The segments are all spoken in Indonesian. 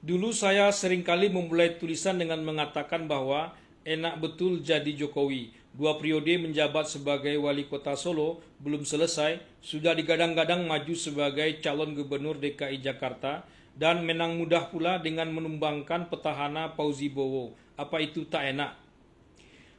Dulu saya seringkali memulai tulisan dengan mengatakan bahwa enak betul jadi Jokowi. 2 periode menjabat sebagai wali kota Solo belum selesai, sudah digadang-gadang maju sebagai calon gubernur DKI Jakarta dan menang mudah pula dengan menumbangkan petahana Fauzi Bowo. Apa itu tak enak?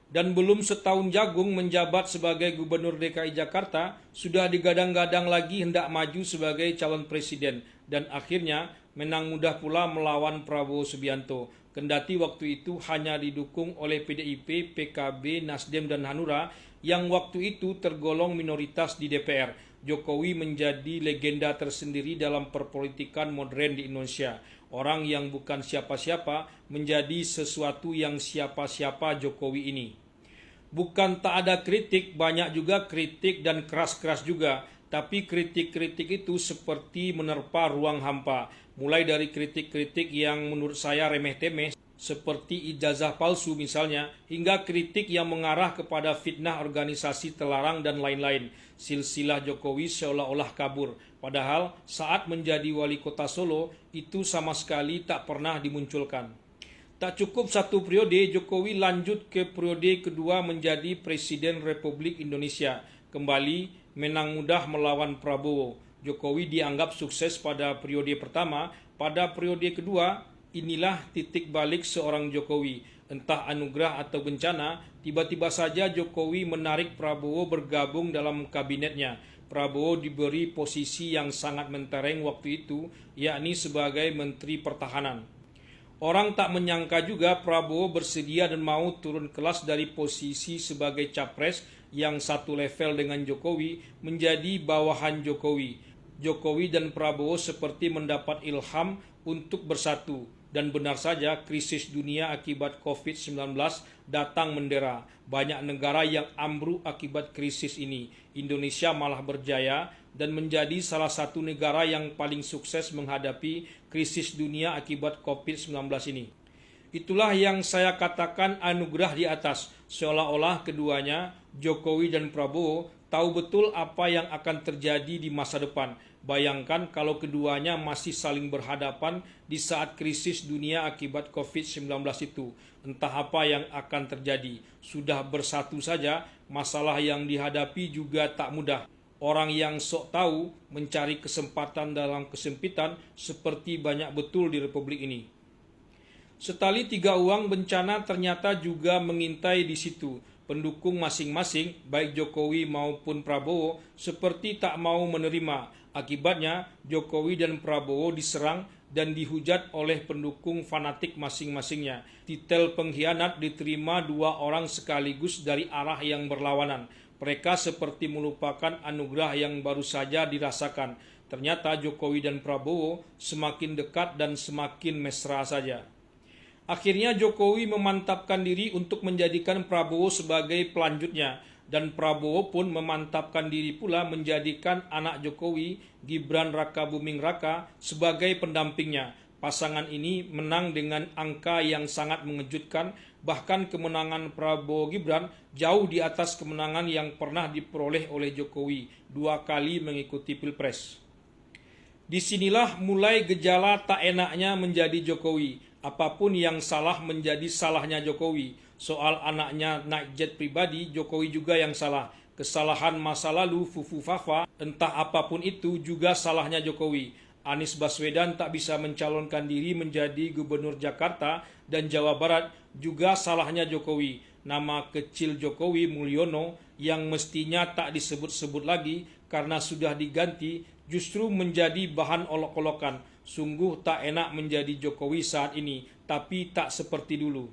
Dan belum setahun Jagung menjabat sebagai gubernur DKI Jakarta, sudah digadang-gadang lagi hendak maju sebagai calon presiden dan akhirnya menang mudah pula melawan Prabowo Subianto. Kendati waktu itu hanya didukung oleh PDIP, PKB, Nasdem dan Hanura yang waktu itu tergolong minoritas di DPR. Jokowi menjadi legenda tersendiri dalam perpolitikan modern di Indonesia. Orang yang bukan siapa-siapa menjadi sesuatu yang siapa-siapa Jokowi ini. Bukan tak ada kritik, banyak juga kritik dan keras-keras juga. Tapi kritik-kritik itu seperti menerpa ruang hampa. Mulai dari kritik-kritik yang menurut saya remeh-temeh, seperti ijazah palsu misalnya, hingga kritik yang mengarah kepada fitnah organisasi terlarang dan lain-lain. Silsilah Jokowi seolah-olah kabur. Padahal saat menjadi wali kota Solo, itu sama sekali tak pernah dimunculkan. Tak cukup 1 periode, Jokowi lanjut ke periode kedua menjadi Presiden Republik Indonesia. Kembali menang mudah melawan Prabowo. Jokowi dianggap sukses pada periode pertama. Pada periode kedua, inilah titik balik seorang Jokowi. Entah anugerah atau bencana, tiba-tiba saja Jokowi menarik Prabowo bergabung dalam kabinetnya. Prabowo diberi posisi yang sangat mentereng waktu itu, yakni sebagai Menteri Pertahanan. Orang tak menyangka juga Prabowo bersedia dan mau turun kelas dari posisi sebagai capres yang satu level dengan Jokowi menjadi bawahan Jokowi. Jokowi dan Prabowo seperti mendapat ilham untuk bersatu. Dan benar saja krisis dunia akibat COVID-19 datang mendera. Banyak negara yang ambruk akibat krisis ini. Indonesia malah berjaya dan menjadi salah satu negara yang paling sukses menghadapi krisis dunia akibat COVID-19 ini. Itulah yang saya katakan anugerah di atas, seolah-olah keduanya, Jokowi dan Prabowo, tahu betul apa yang akan terjadi di masa depan. Bayangkan kalau keduanya masih saling berhadapan di saat krisis dunia akibat COVID-19 itu. Entah apa yang akan terjadi. Sudah bersatu saja, masalah yang dihadapi juga tak mudah. Orang yang sok tahu mencari kesempatan dalam kesempitan seperti banyak betul di Republik ini. Setali 3 uang bencana ternyata juga mengintai di situ. Pendukung masing-masing, baik Jokowi maupun Prabowo, seperti tak mau menerima. Akibatnya, Jokowi dan Prabowo diserang dan dihujat oleh pendukung fanatik masing-masingnya. Titel pengkhianat diterima 2 orang sekaligus dari arah yang berlawanan. Mereka seperti melupakan anugerah yang baru saja dirasakan. Ternyata Jokowi dan Prabowo semakin dekat dan semakin mesra saja. Akhirnya Jokowi memantapkan diri untuk menjadikan Prabowo sebagai pelanjutnya. Dan Prabowo pun memantapkan diri pula menjadikan anak Jokowi, Gibran Rakabuming Raka, sebagai pendampingnya. Pasangan ini menang dengan angka yang sangat mengejutkan, bahkan kemenangan Prabowo Gibran jauh di atas kemenangan yang pernah diperoleh oleh Jokowi 2 kali mengikuti Pilpres. Disinilah mulai gejala tak enaknya menjadi Jokowi. Apapun yang salah menjadi salahnya Jokowi. Soal anaknya naik jet pribadi, Jokowi juga yang salah. Kesalahan masa lalu, Fufu Fafa, entah apapun itu juga salahnya Jokowi. Anies Baswedan tak bisa mencalonkan diri menjadi gubernur Jakarta dan Jawa Barat juga salahnya Jokowi. Nama kecil Jokowi Mulyono yang mestinya tak disebut-sebut lagi karena sudah diganti justru menjadi bahan olok-olokan. Sungguh tak enak menjadi Jokowi saat ini, tapi tak seperti dulu.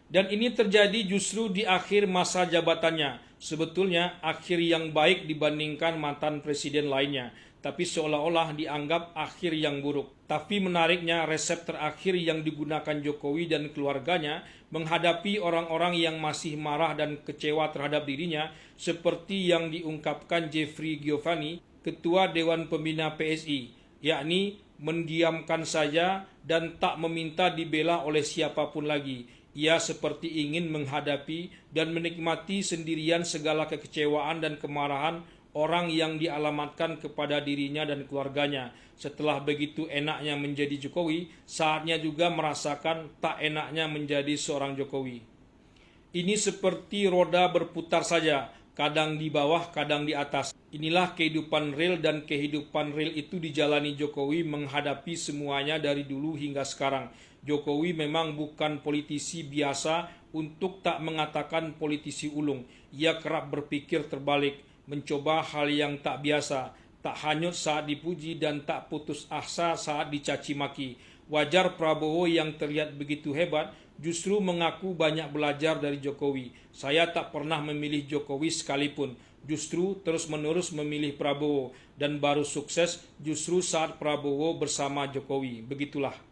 Dan ini terjadi justru di akhir masa jabatannya. Sebetulnya akhir yang baik dibandingkan mantan presiden lainnya. Tapi seolah-olah dianggap akhir yang buruk. Tapi menariknya resep terakhir yang digunakan Jokowi dan keluarganya menghadapi orang-orang yang masih marah dan kecewa terhadap dirinya seperti yang diungkapkan Jeffrey Giovanni, Ketua Dewan Pembina PSI, yakni mendiamkan saja dan tak meminta dibela oleh siapapun lagi. Ia seperti ingin menghadapi dan menikmati sendirian segala kekecewaan dan kemarahan orang yang dialamatkan kepada dirinya dan keluarganya. Setelah begitu enaknya menjadi Jokowi, saatnya juga merasakan tak enaknya menjadi seorang Jokowi. Ini seperti roda berputar saja, kadang di bawah, kadang di atas. Inilah kehidupan real, dan kehidupan real itu dijalani Jokowi menghadapi semuanya dari dulu hingga sekarang. Jokowi memang bukan politisi biasa, untuk tak mengatakan politisi ulung. Ia kerap berpikir terbalik, mencoba hal yang tak biasa, tak hanyut saat dipuji dan tak putus asa saat dicaci maki. Wajar Prabowo yang terlihat begitu hebat justru mengaku banyak belajar dari Jokowi. Saya tak pernah memilih Jokowi sekalipun, justru terus-menerus memilih Prabowo, dan baru sukses justru saat Prabowo bersama Jokowi. Begitulah.